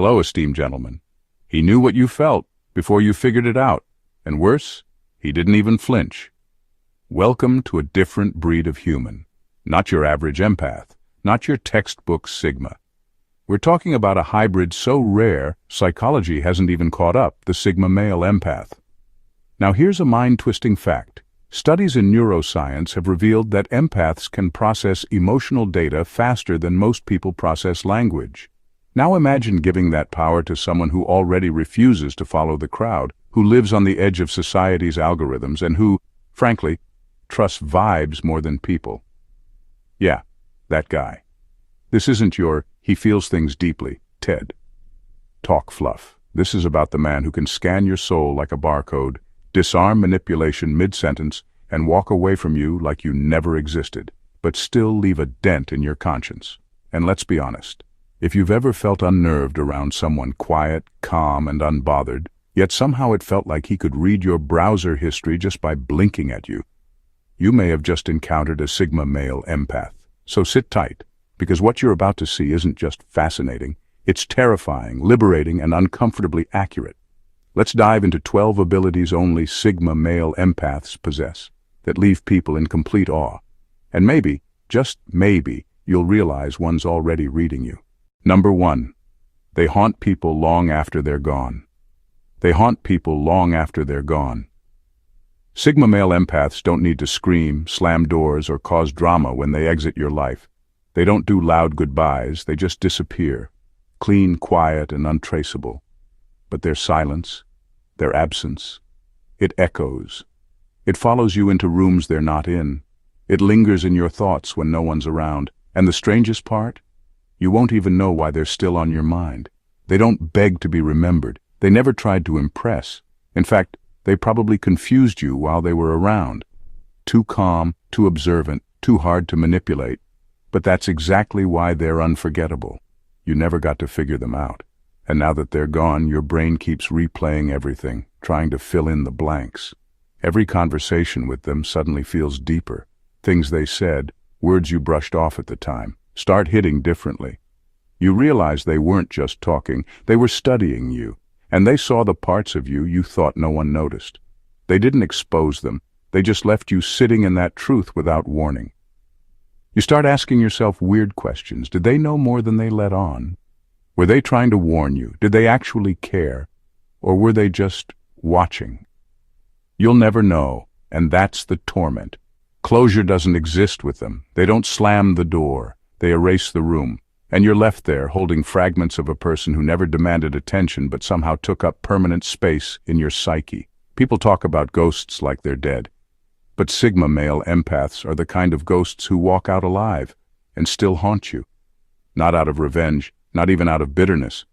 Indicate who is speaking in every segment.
Speaker 1: Hello, esteemed gentlemen. He knew what you felt before you figured it out, and worse, he didn't even flinch. Welcome to a different breed of human. Not your average empath, not your textbook Sigma. We're talking about a hybrid so rare, psychology hasn't even caught up, the Sigma Male Empath. Now here's a mind-twisting fact. Studies in neuroscience have revealed that empaths can process emotional data faster than most people process language. Now imagine giving that power to someone who already refuses to follow the crowd, who lives on the edge of society's algorithms, and who, frankly, trusts vibes more than people. Yeah, that guy. This isn't your "he feels things deeply" TED Talk fluff. This is about the man who can scan your soul like a barcode, disarm manipulation mid-sentence, and walk away from you like you never existed, but still leave a dent in your conscience. And let's be honest. If you've ever felt unnerved around someone quiet, calm, and unbothered, yet somehow it felt like he could read your browser history just by blinking at you, you may have just encountered a Sigma Male Empath. So sit tight, because what you're about to see isn't just fascinating, it's terrifying, liberating, and uncomfortably accurate. Let's dive into 12 abilities only Sigma Male Empaths possess, that leave people in complete awe. And maybe, just maybe, you'll realize one's already reading you. Number 1. They haunt people long after they're gone. They haunt people long after they're gone. Sigma Male Empaths don't need to scream, slam doors, or cause drama when they exit your life. They don't do loud goodbyes, they just disappear, clean, quiet, and untraceable. But their silence, their absence, it echoes. It follows you into rooms they're not in. It lingers in your thoughts when no one's around. And the strangest part? You won't even know why they're still on your mind. They don't beg to be remembered. They never tried to impress. In fact, they probably confused you while they were around. Too calm, too observant, too hard to manipulate. But that's exactly why they're unforgettable. You never got to figure them out. And now that they're gone, your brain keeps replaying everything, trying to fill in the blanks. Every conversation with them suddenly feels deeper. Things they said, words you brushed off at the time, start hitting differently. You realize they weren't just talking, they were studying you, and they saw the parts of you you thought no one noticed. They didn't expose them, they just left you sitting in that truth without warning. You start asking yourself weird questions. Did they know more than they let on? Were they trying to warn you? Did they actually care? Or were they just watching? You'll never know, and that's the torment. Closure doesn't exist with them. They don't slam the door. They erase the room. And you're left there holding fragments of a person who never demanded attention but somehow took up permanent space in your psyche. People talk about ghosts like they're dead. But Sigma Male Empaths are the kind of ghosts who walk out alive and still haunt you. Not out of revenge, not even out of bitterness,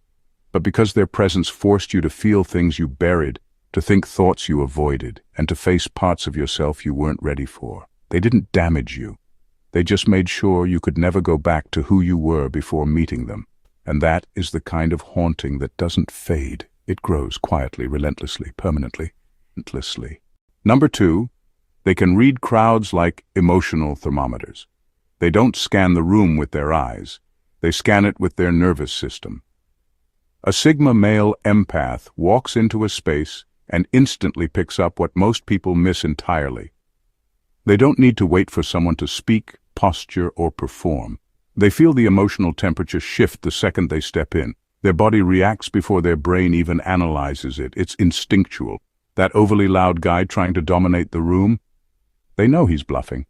Speaker 1: but because their presence forced you to feel things you buried, to think thoughts you avoided, and to face parts of yourself you weren't ready for. They didn't damage you. They just made sure you could never go back to who you were before meeting them. And that is the kind of haunting that doesn't fade. It grows quietly, relentlessly, permanently, relentlessly. Number 2, they can read crowds like emotional thermometers. They don't scan the room with their eyes. They scan it with their nervous system. A Sigma Male Empath walks into a space and instantly picks up what most people miss entirely. They don't need to wait for someone to speak, posture, or perform. They feel the emotional temperature shift the second they step in. Their body reacts before their brain even analyzes it. It's instinctual. That overly loud guy trying to dominate the room? They know he's bluffing.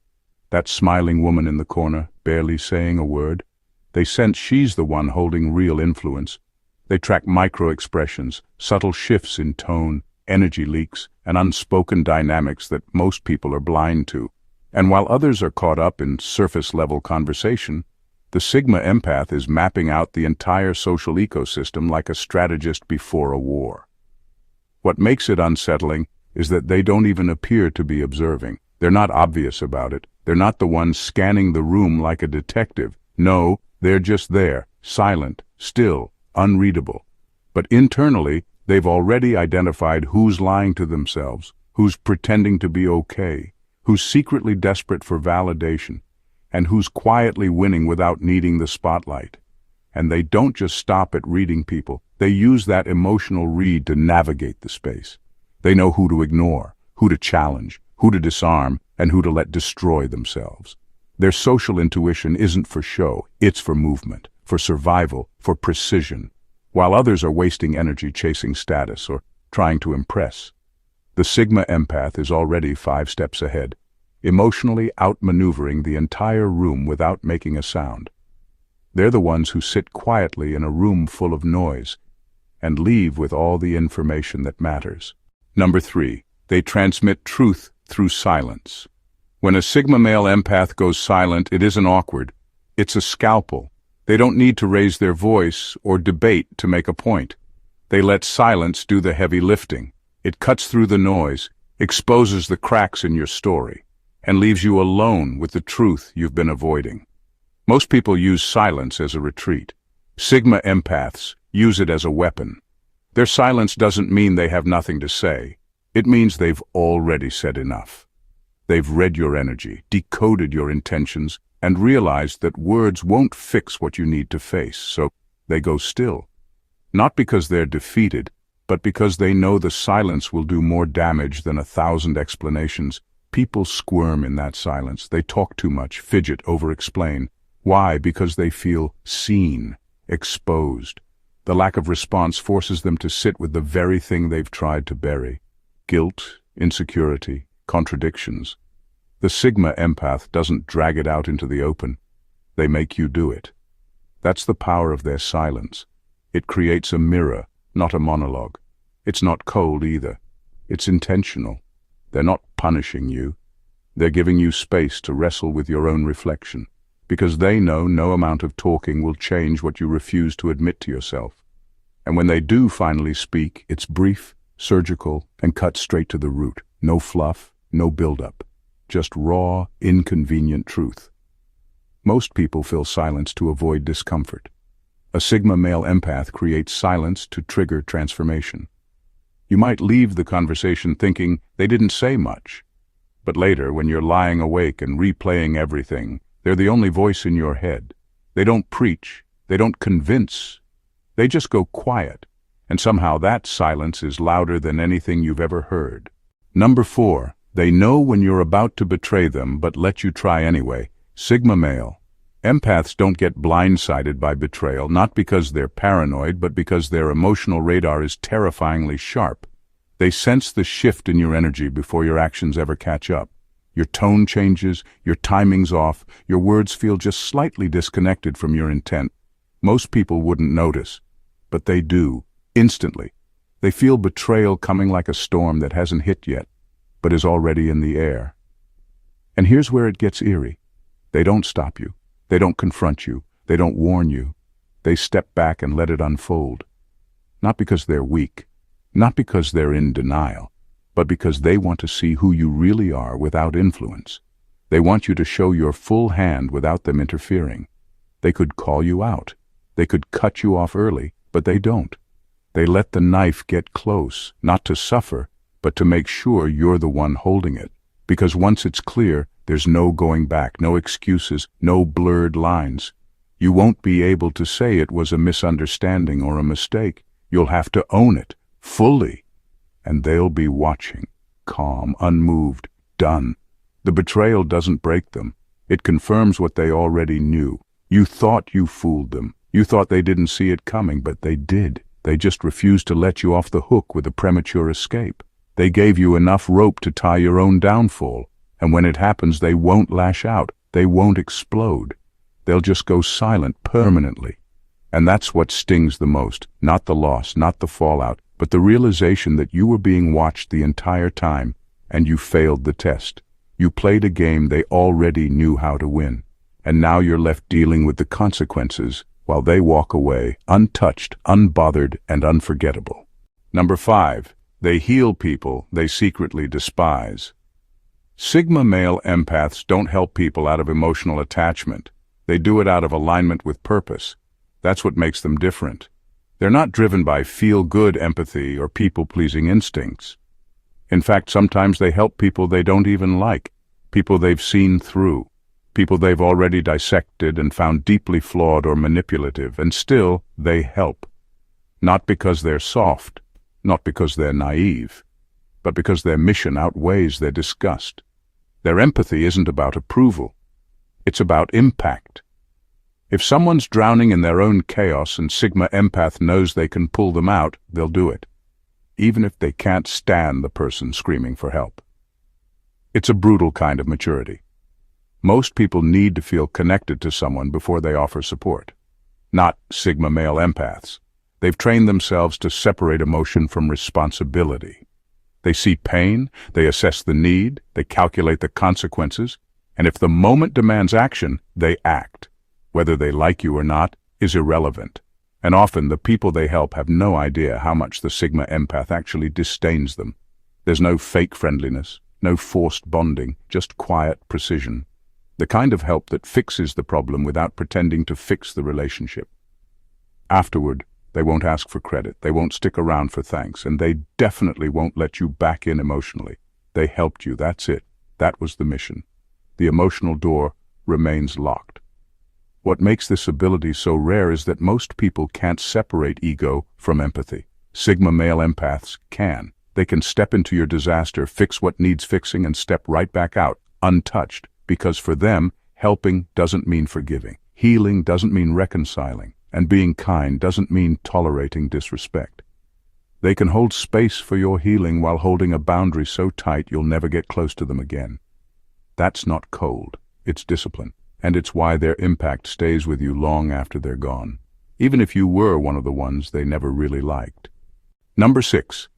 Speaker 1: That smiling woman in the corner, barely saying a word? They sense she's the one holding real influence. They track micro-expressions, subtle shifts in tone, energy leaks, and unspoken dynamics that most people are blind to. And while others are caught up in surface-level conversation, the Sigma Empath is mapping out the entire social ecosystem like a strategist before a war. What makes it unsettling is that they don't even appear to be observing. They're not obvious about it. They're not the ones scanning the room like a detective. No, they're just there, silent, still, unreadable. But internally, they've already identified who's lying to themselves, who's pretending to be okay, who's secretly desperate for validation, and who's quietly winning without needing the spotlight. And they don't just stop at reading people. They use that emotional read to navigate the space. They know who to ignore, who to challenge, who to disarm, and who to let destroy themselves. Their social intuition isn't for show, it's for movement, for survival, for precision, while others are wasting energy chasing status or trying to impress. The Sigma Empath is already 5 steps ahead, emotionally outmaneuvering the entire room without making a sound. They're the ones who sit quietly in a room full of noise and leave with all the information that matters. Number 3, they transmit truth through silence. When a Sigma Male Empath goes silent, it isn't awkward. It's a scalpel. They don't need to raise their voice or debate to make a point. They let silence do the heavy lifting. It cuts through the noise, exposes the cracks in your story, and leaves you alone with the truth you've been avoiding. Most people use silence as a retreat. Sigma Empaths use it as a weapon. Their silence doesn't mean they have nothing to say. It means they've already said enough. They've read your energy, decoded your intentions, and realized that words won't fix what you need to face, so they go still. Not because they're defeated, but because they know the silence will do more damage than 1,000 explanations. People squirm in that silence. They talk too much, fidget, over-explain. Why? Because they feel seen, exposed. The lack of response forces them to sit with the very thing they've tried to bury. Guilt, insecurity, contradictions. The Sigma Empath doesn't drag it out into the open. They make you do it. That's the power of their silence. It creates a mirror, not a monologue. It's not cold either. It's intentional. They're not punishing you. They're giving you space to wrestle with your own reflection, because they know no amount of talking will change what you refuse to admit to yourself. And when they do finally speak, it's brief, surgical, and cut straight to the root. No fluff, no build-up. Just raw, inconvenient truth. Most people fill silence to avoid discomfort. A Sigma Male Empath creates silence to trigger transformation. You might leave the conversation thinking they didn't say much, but later, when you're lying awake and replaying everything, they're the only voice in your head. They don't preach, they don't convince, they just go quiet, and somehow that silence is louder than anything you've ever heard. Number 4, they know when you're about to betray them but let you try anyway. Sigma Male Empaths don't get blindsided by betrayal, not because they're paranoid, but because their emotional radar is terrifyingly sharp. They sense the shift in your energy before your actions ever catch up. Your tone changes, your timing's off, your words feel just slightly disconnected from your intent. Most people wouldn't notice, but they do, instantly. They feel betrayal coming like a storm that hasn't hit yet, but is already in the air. And here's where it gets eerie. They don't stop you. They don't confront you. They don't warn you. They step back and let it unfold. Not because they're weak, not because they're in denial, but because they want to see who you really are without influence. They want you to show your full hand without them interfering. They could call you out. They could cut you off early, but they don't. They let the knife get close, not to suffer, but to make sure you're the one holding it. Because once it's clear, there's no going back, no excuses, no blurred lines. You won't be able to say it was a misunderstanding or a mistake. You'll have to own it, fully. And they'll be watching, calm, unmoved, done. The betrayal doesn't break them. It confirms what they already knew. You thought you fooled them. You thought they didn't see it coming, but they did. They just refused to let you off the hook with a premature escape. They gave you enough rope to tie your own downfall. And when it happens, they won't lash out. They won't explode. They'll just go silent permanently. And that's what stings the most. Not the loss, not the fallout, but the realization that you were being watched the entire time, and you failed the test. You played a game they already knew how to win. And now you're left dealing with the consequences while they walk away, untouched, unbothered, and unforgettable. Number 5, they heal people they secretly despise. Sigma Male Empaths don't help people out of emotional attachment. They do it out of alignment with purpose. That's what makes them different. They're not driven by feel-good empathy or people-pleasing instincts. In fact, sometimes they help people they don't even like, people they've seen through. people they've already dissected and found deeply flawed or manipulative, and still they help. Not because they're soft, not because they're naive, but because their mission outweighs their disgust. Their empathy isn't about approval. It's about impact. If someone's drowning in their own chaos and Sigma Empath knows they can pull them out, they'll do it, even if they can't stand the person screaming for help. It's a brutal kind of maturity. Most people need to feel connected to someone before they offer support. Not Sigma Male Empaths. They've trained themselves to separate emotion from responsibility. They see pain, they assess the need, they calculate the consequences, and if the moment demands action, they act. Whether they like you or not is irrelevant. And often the people they help have no idea how much the Sigma Empath actually disdains them. There's no fake friendliness, no forced bonding, just quiet precision. The kind of help that fixes the problem without pretending to fix the relationship. Afterward, they won't ask for credit, they won't stick around for thanks, and they definitely won't let you back in emotionally. They helped you, that's it. That was the mission. The emotional door remains locked. What makes this ability so rare is that most people can't separate ego from empathy. Sigma Male Empaths can. They can step into your disaster, fix what needs fixing, and step right back out, untouched, because for them, helping doesn't mean forgiving. Healing doesn't mean reconciling. And being kind doesn't mean tolerating disrespect. They can hold space for your healing while holding a boundary so tight you'll never get close to them again. That's not cold, it's discipline, and it's why their impact stays with you long after they're gone, even if you were one of the ones they never really liked. Number 6.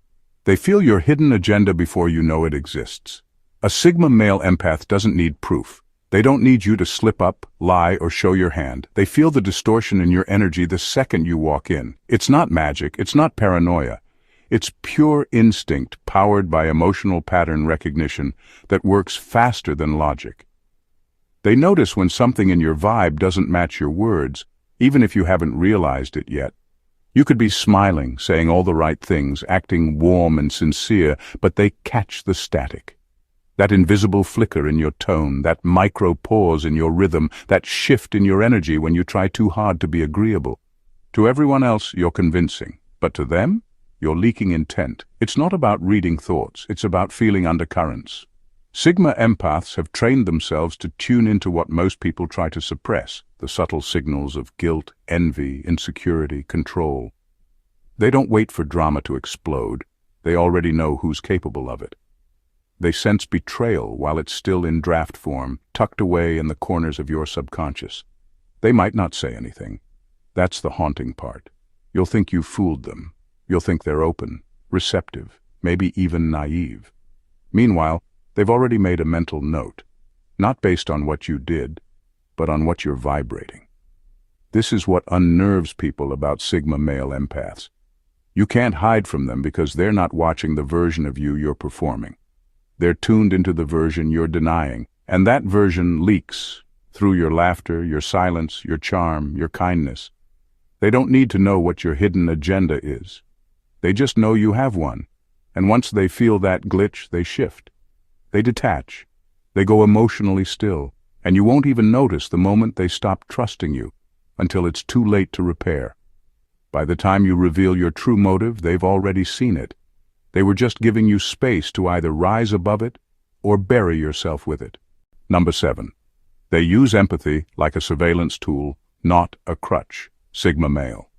Speaker 1: They feel your hidden agenda before you know it exists. A Sigma Male Empath doesn't need proof. They don't need you to slip up, lie, or show your hand. They feel the distortion in your energy the second you walk in. It's not magic, it's not paranoia. It's pure instinct powered by emotional pattern recognition that works faster than logic. They notice when something in your vibe doesn't match your words, even if you haven't realized it yet. You could be smiling, saying all the right things, acting warm and sincere, but they catch the static. That invisible flicker in your tone, that micro pause in your rhythm, that shift in your energy when you try too hard to be agreeable. To everyone else, you're convincing, but to them, you're leaking intent. It's not about reading thoughts, it's about feeling undercurrents. Sigma Empaths have trained themselves to tune into what most people try to suppress, the subtle signals of guilt, envy, insecurity, control. They don't wait for drama to explode. They already know who's capable of it. They sense betrayal while it's still in draft form, tucked away in the corners of your subconscious. They might not say anything. That's the haunting part. You'll think you've fooled them. You'll think they're open, receptive, maybe even naive. Meanwhile, they've already made a mental note, not based on what you did, but on what you're vibrating. This is what unnerves people about Sigma Male Empaths. You can't hide from them because they're not watching the version of you you're performing. They're tuned into the version you're denying, and that version leaks through your laughter, your silence, your charm, your kindness. They don't need to know what your hidden agenda is. They just know you have one, and once they feel that glitch, they shift. They detach. They go emotionally still, and you won't even notice the moment they stop trusting you until it's too late to repair. By the time you reveal your true motive, they've already seen it. They were just giving you space to either rise above it or bury yourself with it. Number 7. They use empathy like a surveillance tool, not a crutch. Sigma Male.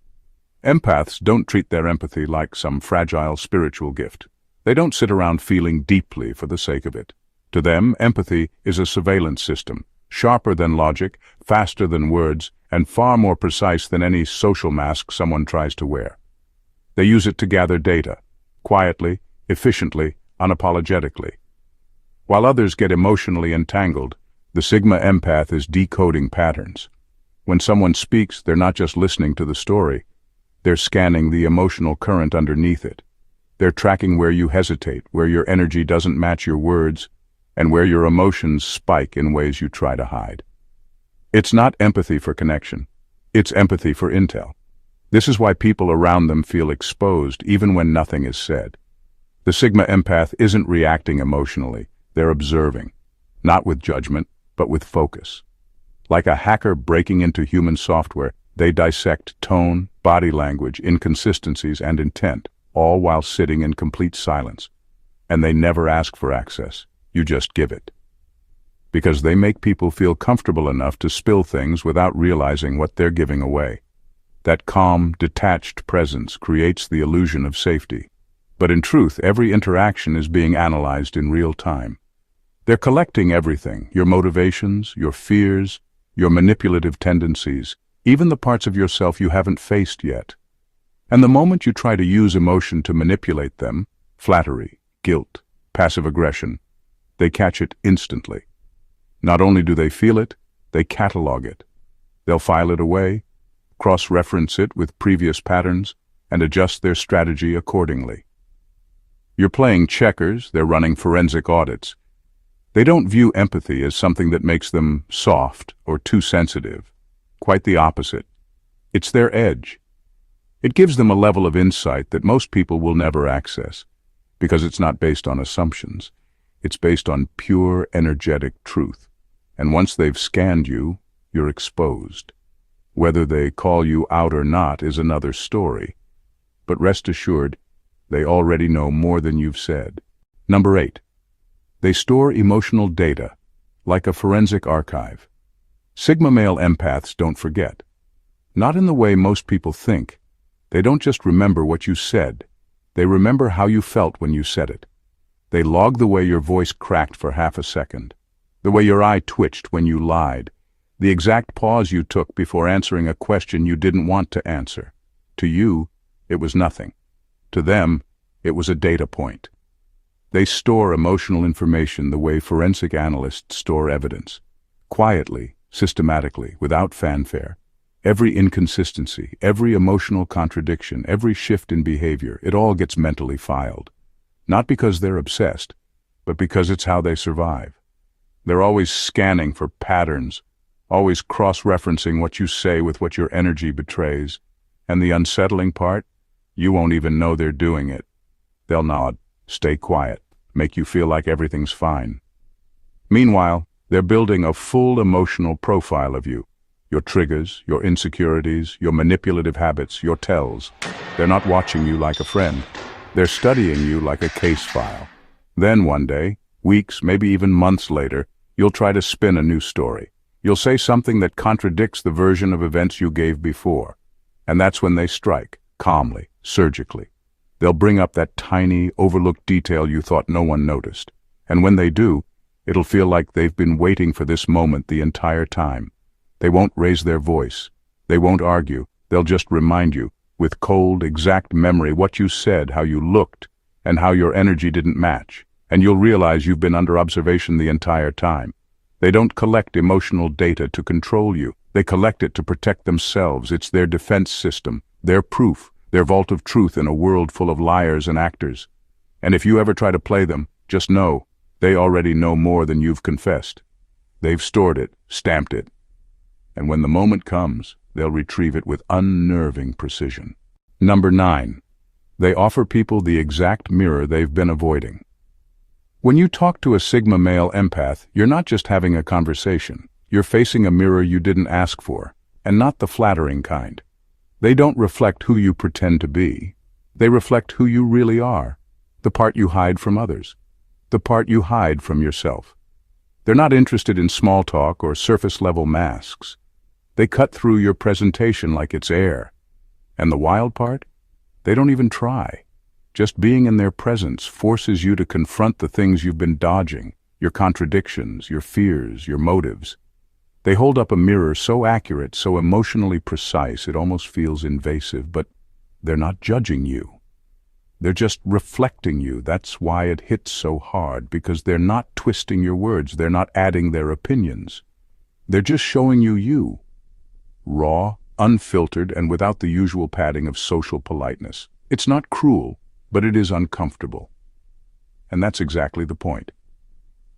Speaker 1: Empaths don't treat their empathy like some fragile spiritual gift. They don't sit around feeling deeply for the sake of it. To them, empathy is a surveillance system, sharper than logic, faster than words, and far more precise than any social mask someone tries to wear. They use it to gather data, quietly, efficiently, unapologetically. While others get emotionally entangled, the Sigma Empath is decoding patterns. When someone speaks, they're not just listening to the story. They're scanning the emotional current underneath it. They're tracking where you hesitate, where your energy doesn't match your words, and where your emotions spike in ways you try to hide. It's not empathy for connection. It's empathy for intel. This is why people around them feel exposed even when nothing is said. The Sigma Empath isn't reacting emotionally. They're observing, not with judgment, but with focus. Like a hacker breaking into human software, they dissect tone, body language, inconsistencies, and intent, all while sitting in complete silence. And they never ask for access. You just give it. Because they make people feel comfortable enough to spill things without realizing what they're giving away. That calm, detached presence creates the illusion of safety. But in truth, every interaction is being analyzed in real time. They're collecting everything, your motivations, your fears, your manipulative tendencies, even the parts of yourself you haven't faced yet. And the moment you try to use emotion to manipulate them, flattery, guilt, passive aggression, they catch it instantly. Not only do they feel it, they catalog it. They'll file it away, cross-reference it with previous patterns, and adjust their strategy accordingly. You're playing checkers, they're running forensic audits. They don't view empathy as something that makes them soft or too sensitive. Quite the opposite. It's their edge. It gives them a level of insight that most people will never access, because it's not based on assumptions. It's based on pure, energetic truth. And once they've scanned you, you're exposed. Whether they call you out or not is another story. But rest assured, they already know more than you've said. Number 8. They store emotional data, like a forensic archive. Sigma Male Empaths don't forget. Not in the way most people think. They don't just remember what you said. They remember how you felt when you said it. They log the way your voice cracked for half a second, the way your eye twitched when you lied, the exact pause you took before answering a question you didn't want to answer. To you, it was nothing. To them, it was a data point. They store emotional information the way forensic analysts store evidence. Quietly, systematically, without fanfare. Every inconsistency, every emotional contradiction, every shift in behavior, it all gets mentally filed. Not because they're obsessed, but because it's how they survive. They're always scanning for patterns, always cross-referencing what you say with what your energy betrays. And the unsettling part? You won't even know they're doing it. They'll nod, stay quiet, make you feel like everything's fine. Meanwhile, they're building a full emotional profile of you. Your triggers, your insecurities, your manipulative habits, your tells. They're not watching you like a friend. They're studying you like a case file. Then one day, weeks, maybe even months later, you'll try to spin a new story. You'll say something that contradicts the version of events you gave before. And that's when they strike, calmly, surgically. They'll bring up that tiny, overlooked detail you thought no one noticed. And when they do, it'll feel like they've been waiting for this moment the entire time. They won't raise their voice. They won't argue. They'll just remind you, with cold, exact memory, what you said, how you looked, and how your energy didn't match. And you'll realize you've been under observation the entire time. They don't collect emotional data to control you. They collect it to protect themselves. It's their defense system, their proof, their vault of truth in a world full of liars and actors. And if you ever try to play them, just know, they already know more than you've confessed. They've stored it, stamped it. And when the moment comes, they'll retrieve it with unnerving precision. Number 9. They offer people the exact mirror they've been avoiding. When you talk to a Sigma Male Empath, you're not just having a conversation. You're facing a mirror you didn't ask for, and not the flattering kind. They don't reflect who you pretend to be. They reflect who you really are, the part you hide from others, the part you hide from yourself. They're not interested in small talk or surface-level masks. They cut through your presentation like it's air. And the wild part? They don't even try. Just being in their presence forces you to confront the things you've been dodging, your contradictions, your fears, your motives. They hold up a mirror so accurate, so emotionally precise, it almost feels invasive, but they're not judging you. They're just reflecting you. That's why it hits so hard, because they're not twisting your words. They're not adding their opinions. They're just showing you you. Raw, unfiltered, and without the usual padding of social politeness. It's not cruel, but it is uncomfortable. And that's exactly the point.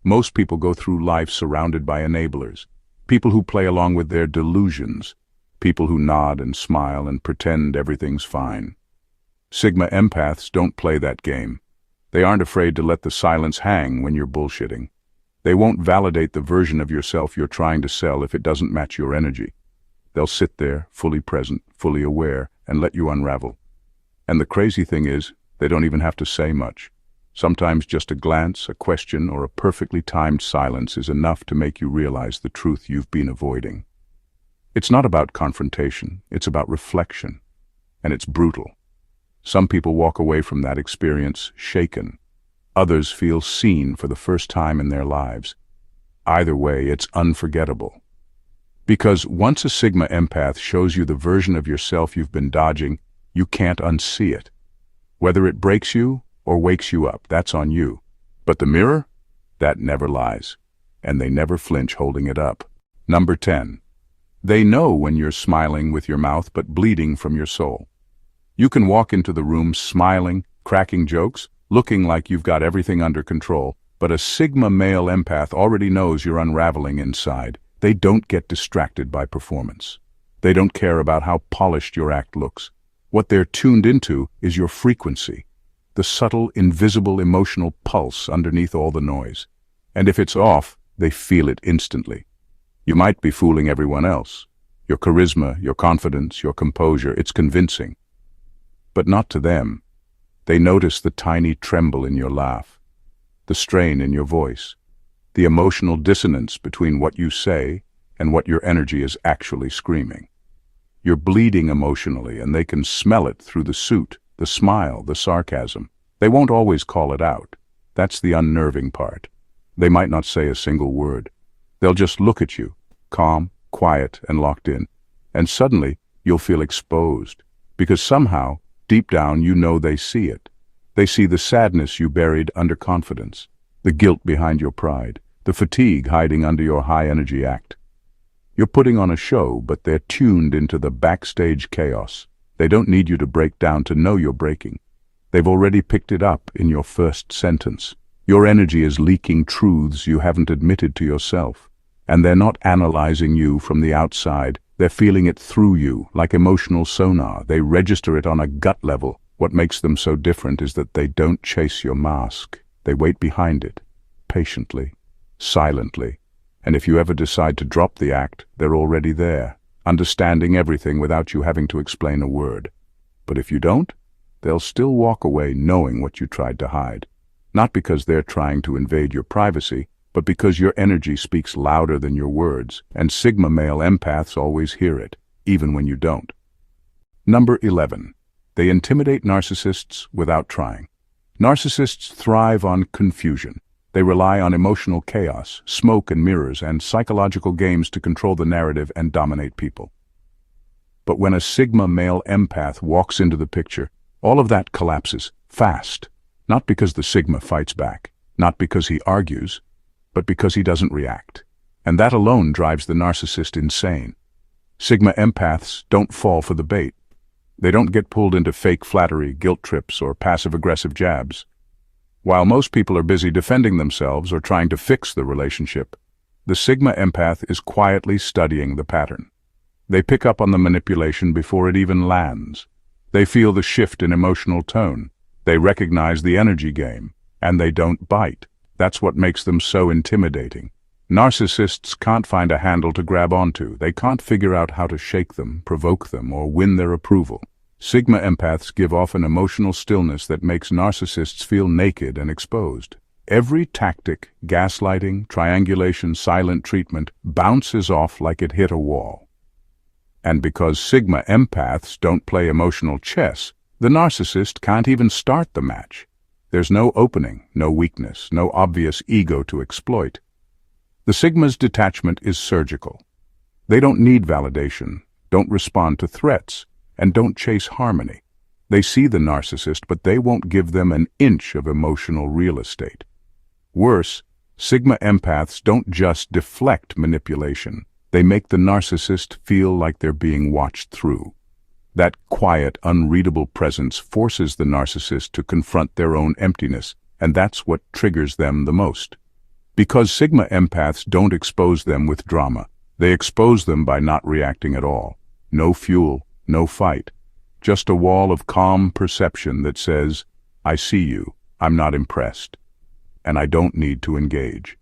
Speaker 1: Most people go through life surrounded by enablers. People who play along with their delusions. People who nod and smile and pretend everything's fine. Sigma Empaths don't play that game. They aren't afraid to let the silence hang when you're bullshitting. They won't validate the version of yourself you're trying to sell if it doesn't match your energy. They'll sit there, fully present, fully aware, and let you unravel. And the crazy thing is, they don't even have to say much. Sometimes just a glance, a question, or a perfectly timed silence is enough to make you realize the truth you've been avoiding. It's not about confrontation, it's about reflection. And it's brutal. Some people walk away from that experience shaken. Others feel seen for the first time in their lives. Either way, it's unforgettable. Because once a Sigma empath shows you the version of yourself you've been dodging, you can't unsee it. Whether it breaks you or wakes you up, that's on you. But the mirror? That never lies. And they never flinch holding it up. Number 10. They know when you're smiling with your mouth but bleeding from your soul. You can walk into the room smiling, cracking jokes, looking like you've got everything under control, but a Sigma Male Empath already knows you're unraveling inside. They don't get distracted by performance. They don't care about how polished your act looks. What they're tuned into is your frequency, the subtle, invisible emotional pulse underneath all the noise. And if it's off, they feel it instantly. You might be fooling everyone else. Your charisma, your confidence, your composure, it's convincing. But not to them. They notice the tiny tremble in your laugh, the strain in your voice, the emotional dissonance between what you say and what your energy is actually screaming. You're bleeding emotionally, and they can smell it through the suit, the smile, the sarcasm. They won't always call it out. That's the unnerving part. They might not say a single word. They'll just look at you, calm, quiet, and locked in, and suddenly you'll feel exposed, because somehow, deep down, you know they see it. They see the sadness you buried under confidence, the guilt behind your pride, the fatigue hiding under your high-energy act. You're putting on a show, but they're tuned into the backstage chaos. They don't need you to break down to know you're breaking. They've already picked it up in your first sentence. Your energy is leaking truths you haven't admitted to yourself. And they're not analyzing you from the outside. They're feeling it through you, like emotional sonar. They register it on a gut level. What makes them so different is that they don't chase your mask. They wait behind it, patiently, silently. And if you ever decide to drop the act, they're already there, understanding everything without you having to explain a word. But if you don't, they'll still walk away knowing what you tried to hide. Not because they're trying to invade your privacy, but because your energy speaks louder than your words, and Sigma Male Empaths always hear it, even when you don't. Number 11. They intimidate narcissists without trying. Narcissists thrive on confusion. They rely on emotional chaos, smoke and mirrors, and psychological games to control the narrative and dominate people. But when a Sigma Male Empath walks into the picture, all of that collapses, fast. Not because the Sigma fights back, not because he argues, but because he doesn't react. And that alone drives the narcissist insane. Sigma Empaths don't fall for the bait. They don't get pulled into fake flattery, guilt trips, or passive-aggressive jabs. While most people are busy defending themselves or trying to fix the relationship, the Sigma Empath is quietly studying the pattern. They pick up on the manipulation before it even lands. They feel the shift in emotional tone. They recognize the energy game, and they don't bite. That's what makes them so intimidating. Narcissists can't find a handle to grab onto. They can't figure out how to shake them, provoke them, or win their approval. Sigma Empaths give off an emotional stillness that makes narcissists feel naked and exposed. Every tactic, gaslighting, triangulation, silent treatment, bounces off like it hit a wall. And because Sigma Empaths don't play emotional chess, the narcissist can't even start the match. There's no opening, no weakness, no obvious ego to exploit. The Sigma's detachment is surgical. They don't need validation, don't respond to threats, and don't chase harmony. They see the narcissist, but they won't give them an inch of emotional real estate. Worse, Sigma Empaths don't just deflect manipulation. They make the narcissist feel like they're being watched through. That quiet, unreadable presence forces the narcissist to confront their own emptiness, and that's what triggers them the most. Because Sigma Empaths don't expose them with drama, they expose them by not reacting at all. No fuel, no fight. Just a wall of calm perception that says, I see you, I'm not impressed, and I don't need to engage.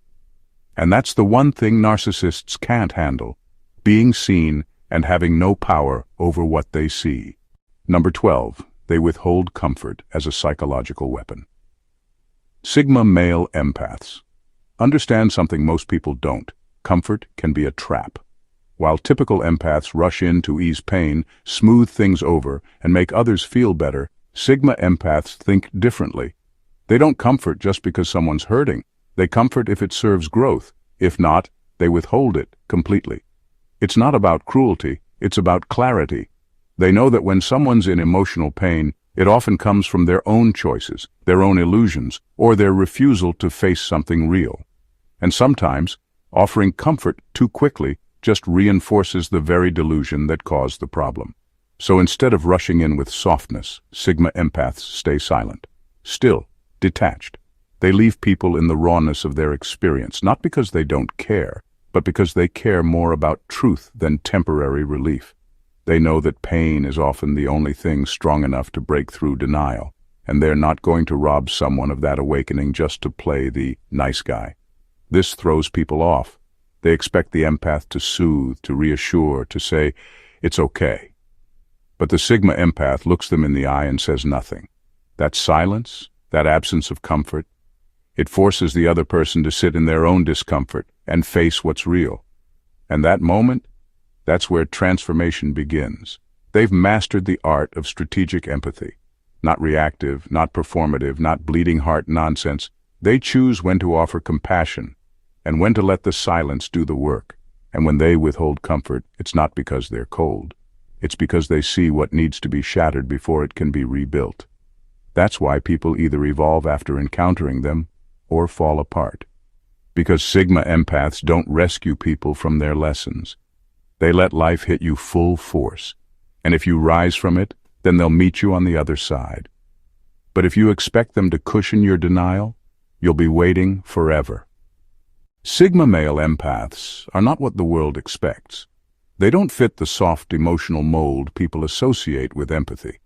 Speaker 1: And that's the one thing narcissists can't handle: being seen and having no power over what they see. Number 12. They withhold comfort as a psychological weapon. Sigma Male Empaths understand something most people don't. Comfort can be a trap. While typical empaths rush in to ease pain, smooth things over, and make others feel better, Sigma Empaths think differently. They don't comfort just because someone's hurting. They comfort if it serves growth. If not, they withhold it completely. It's not about cruelty, it's about clarity. They know that when someone's in emotional pain, it often comes from their own choices, their own illusions, or their refusal to face something real. And sometimes, offering comfort too quickly just reinforces the very delusion that caused the problem. So instead of rushing in with softness, Sigma Empaths stay silent, still, detached. They leave people in the rawness of their experience, not because they don't care, but because they care more about truth than temporary relief. They know that pain is often the only thing strong enough to break through denial, and they're not going to rob someone of that awakening just to play the nice guy. This throws people off. They expect the empath to soothe, to reassure, to say, "It's okay." But the Sigma Empath looks them in the eye and says nothing. That silence, that absence of comfort, it forces the other person to sit in their own discomfort and face what's real. And that moment, that's where transformation begins. They've mastered the art of strategic empathy. Not reactive, not performative, not bleeding heart nonsense. They choose when to offer compassion and when to let the silence do the work. And when they withhold comfort, it's not because they're cold. It's because they see what needs to be shattered before it can be rebuilt. That's why people either evolve after encountering them or fall apart. Because Sigma Empaths don't rescue people from their lessons. They let life hit you full force. And if you rise from it, then they'll meet you on the other side. But if you expect them to cushion your denial, you'll be waiting forever. Sigma Male Empaths are not what the world expects. They don't fit the soft emotional mold people associate with empathy.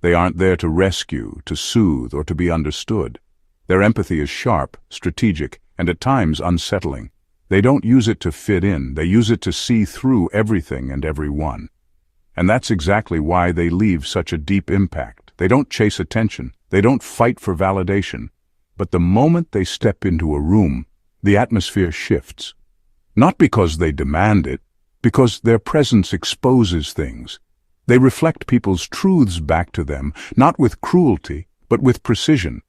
Speaker 1: They aren't there to rescue, to soothe, or to be understood. Their empathy is sharp, strategic, and at times unsettling. They don't use it to fit in, they use it to see through everything and everyone. And that's exactly why they leave such a deep impact. They don't chase attention, they don't fight for validation. But the moment they step into a room, the atmosphere shifts. Not because they demand it, because their presence exposes things. They reflect people's truths back to them, not with cruelty, but with precision.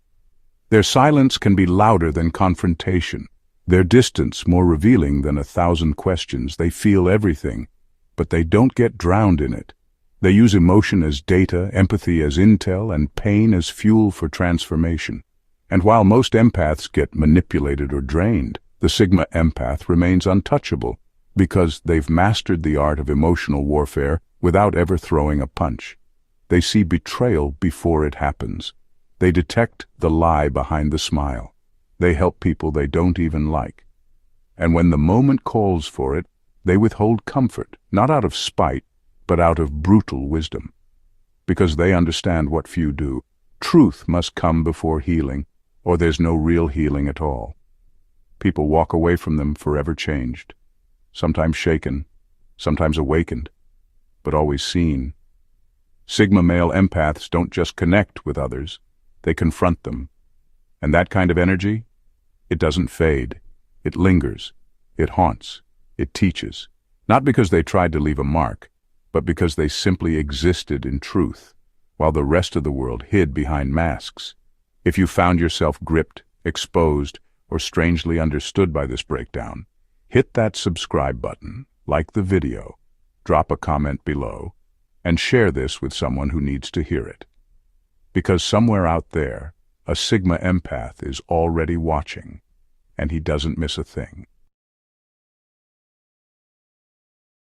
Speaker 1: Their silence can be louder than confrontation, their distance more revealing than 1,000 questions. They feel everything, but they don't get drowned in it. They use emotion as data, empathy as intel, and pain as fuel for transformation. And while most empaths get manipulated or drained, the Sigma Empath remains untouchable because they've mastered the art of emotional warfare without ever throwing a punch. They see betrayal before it happens. They detect the lie behind the smile. They help people they don't even like. And when the moment calls for it, they withhold comfort, not out of spite, but out of brutal wisdom. Because they understand what few do. Truth must come before healing, or there's no real healing at all. People walk away from them forever changed, sometimes shaken, sometimes awakened, but always seen. Sigma Male Empaths don't just connect with others, they confront them. And that kind of energy, it doesn't fade. It lingers, it haunts, it teaches. Not because they tried to leave a mark, but because they simply existed in truth, while the rest of the world hid behind masks. If you found yourself gripped, exposed, or strangely understood by this breakdown, hit that subscribe button, like the video, drop a comment below, and share this with someone who needs to hear it. Because somewhere out there, a Sigma Empath is already watching, and he doesn't miss a thing.